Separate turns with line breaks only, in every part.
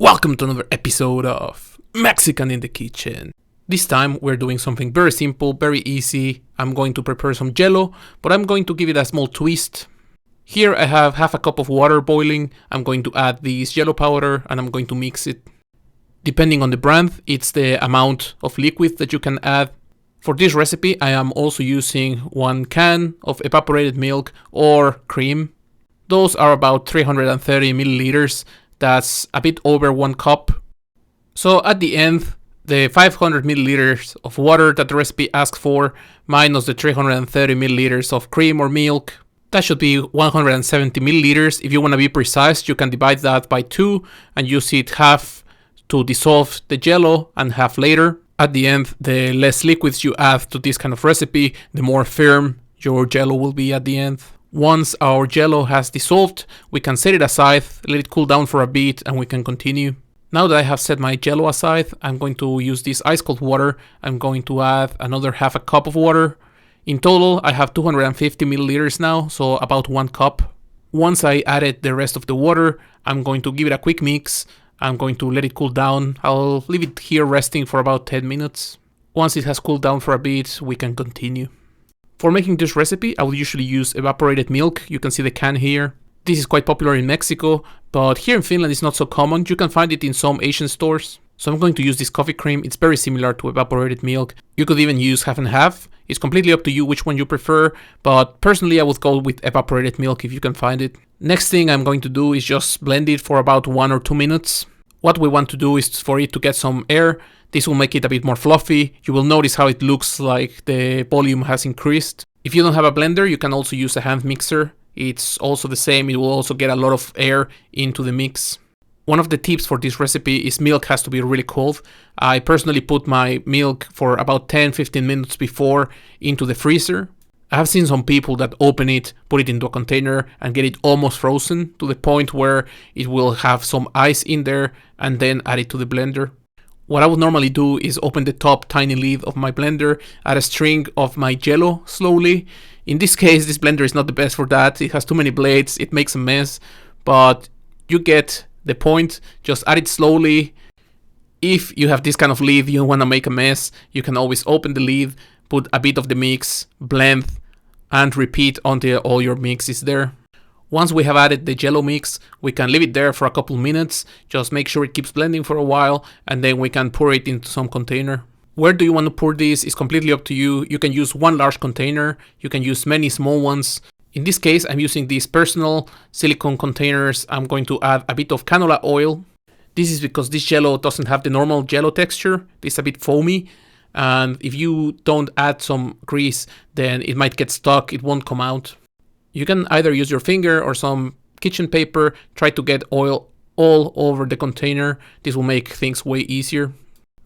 Welcome to another episode of Mexican in the Kitchen. This time we're doing something very simple, very easy. I'm going to prepare some Jello, but I'm going to give it a small twist. Here I have half a cup of water boiling. I'm going to add this Jello powder and I'm going to mix it. Depending on the brand, it's the amount of liquid that you can add. For this recipe, I am also using 1 can of evaporated milk or cream. Those are about 330 milliliters. That's a bit over 1 cup. So at the end, the 500 milliliters of water that the recipe asks for, minus the 330 milliliters of cream or milk, that should be 170 milliliters. If you want to be precise, you can divide that by 2 and use it half to dissolve the Jello and half later. At the end, the less liquids you add to this kind of recipe, the more firm your Jello will be at the end. Once our Jello has dissolved, we can set it aside, let it cool down for a bit, and we can continue. Now that I have set my Jello aside, I'm going to use this ice cold water. I'm going to add another half a cup of water. In total, I have 250 milliliters now, so about 1 cup. Once I added the rest of the water, I'm going to give it a quick mix. I'm going to let it cool down. I'll leave it here resting for about 10 minutes. Once it has cooled down for a bit, we can continue. For making this recipe, I will usually use evaporated milk. You can see the can here. This is quite popular in Mexico, but here in Finland it's not so common. You can find it in some Asian stores. So I'm going to use this coffee cream. It's very similar to evaporated milk. You could even use half and half. It's completely up to you which one you prefer, but personally I would go with evaporated milk if you can find it. Next thing I'm going to do is just blend it for about 1 or 2 minutes. What we want to do is for it to get some air. This will make it a bit more fluffy. You will notice how it looks like the volume has increased. If you don't have a blender, you can also use a hand mixer. It's also the same. It will also get a lot of air into the mix. One of the tips for this recipe is milk has to be really cold. I personally put my milk for about 10-15 minutes before into the freezer. I have seen some people that open it, put it into a container and get it almost frozen to the point where it will have some ice in there and then add it to the blender. What I would normally do is open the top tiny lid of my blender, add a string of my Jello slowly. In this case, this blender is not the best for that. It has too many blades, it makes a mess, but you get the point. Just add it slowly. If you have this kind of lid, you don't want to make a mess, you can always open the lid, put a bit of the mix, blend, and repeat until all your mix is there. Once we have added the Jello mix, we can leave it there for a couple minutes. Just make sure it keeps blending for a while, and then we can pour it into some container. Where do you want to pour this is completely up to you. You can use 1 large container, you can use many small ones. In this case, I'm using these personal silicone containers. I'm going to add a bit of canola oil. This is because this Jello doesn't have the normal Jello texture. It's a bit foamy. And if you don't add some grease, then it might get stuck, it won't come out. You can either use your finger or some kitchen paper, try to get oil all over the container. This will make things way easier.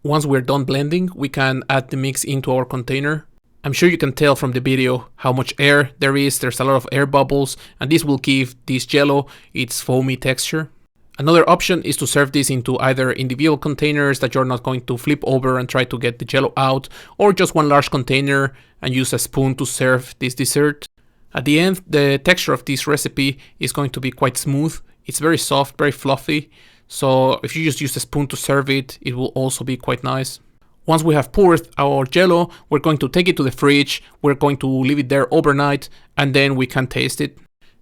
Once we're done blending, we can add the mix into our container. I'm sure you can tell from the video how much air there is. There's a lot of air bubbles, and this will give this Jello its foamy texture. Another option is to serve this into either individual containers that you're not going to flip over and try to get the Jello out, or just 1 large container and use a spoon to serve this dessert. At the end, the texture of this recipe is going to be quite smooth. It's very soft, very fluffy. So if you just use a spoon to serve it, it will also be quite nice. Once we have poured our Jello, we're going to take it to the fridge. We're going to leave it there overnight and then we can taste it.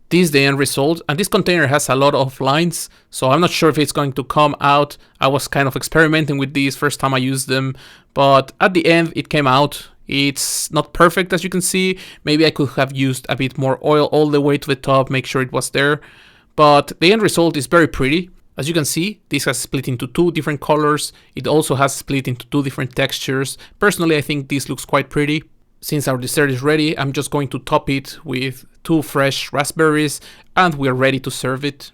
This is the end result, and this container has a lot of lines, so I'm not sure if it's going to come out. I was kind of experimenting with these first time I used them, but at the end it came out. It's not perfect, as you can see. Maybe I could have used a bit more oil all the way to the top, make sure it was there. But the end result is very pretty. As you can see, this has split into 2 different colors. It also has split into 2 different textures. Personally, I think this looks quite pretty. Since our dessert is ready, I'm just going to top it with 2 fresh raspberries and we're ready to serve it.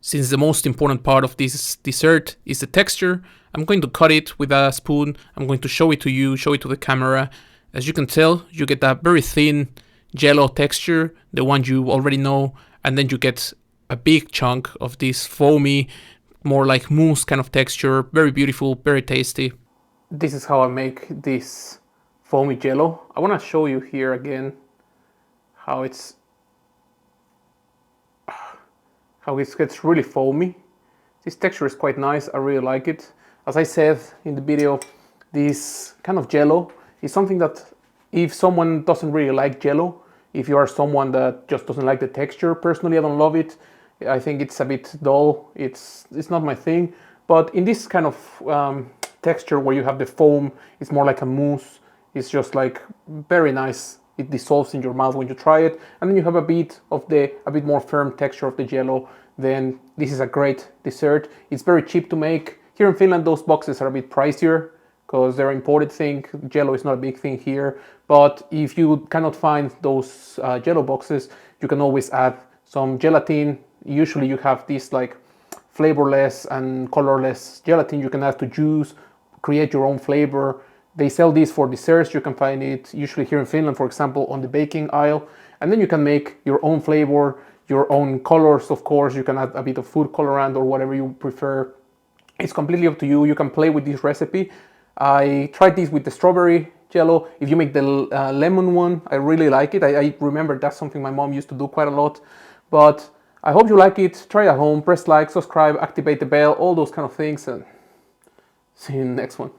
Since the most important part of this dessert is the texture, I'm going to cut it with a spoon. I'm going to show it to you, show it to the camera. As you can tell, you get a very thin Jello texture, the one you already know, and then you get a big chunk of this foamy, more like mousse kind of texture. Very beautiful, very tasty. This is how I make this foamy Jello. I want to show you here again how it gets really foamy. This texture is quite nice, I really like it. As I said in the video, this kind of Jello is something that if someone doesn't really like Jello, if you are someone that just doesn't like the texture, personally I don't love it. I think it's a bit dull, it's not my thing. But in this kind of texture where you have the foam, it's more like a mousse. It's just like very nice. It dissolves in your mouth when you try it, and then you have a bit more firm texture of the Jello. Then this is a great dessert. It's very cheap to make. Here in Finland, those boxes are a bit pricier because they're imported thing. Jello is not a big thing here. But if you cannot find those Jello boxes, you can always add some gelatin. Usually you have this like flavorless and colorless gelatin you can add to juice, create your own flavor. They sell these for desserts. You can find it usually here in Finland, for example, on the baking aisle. And then you can make your own flavor, your own colors, of course. You can add a bit of food colorant or whatever you prefer. It's completely up to you. You can play with this recipe. I tried this with the strawberry Jello. If you make the lemon one, I really like it. I remember that's something my mom used to do quite a lot. But I hope you like it. Try it at home. Press like, subscribe, activate the bell, all those kind of things. And see you in the next one.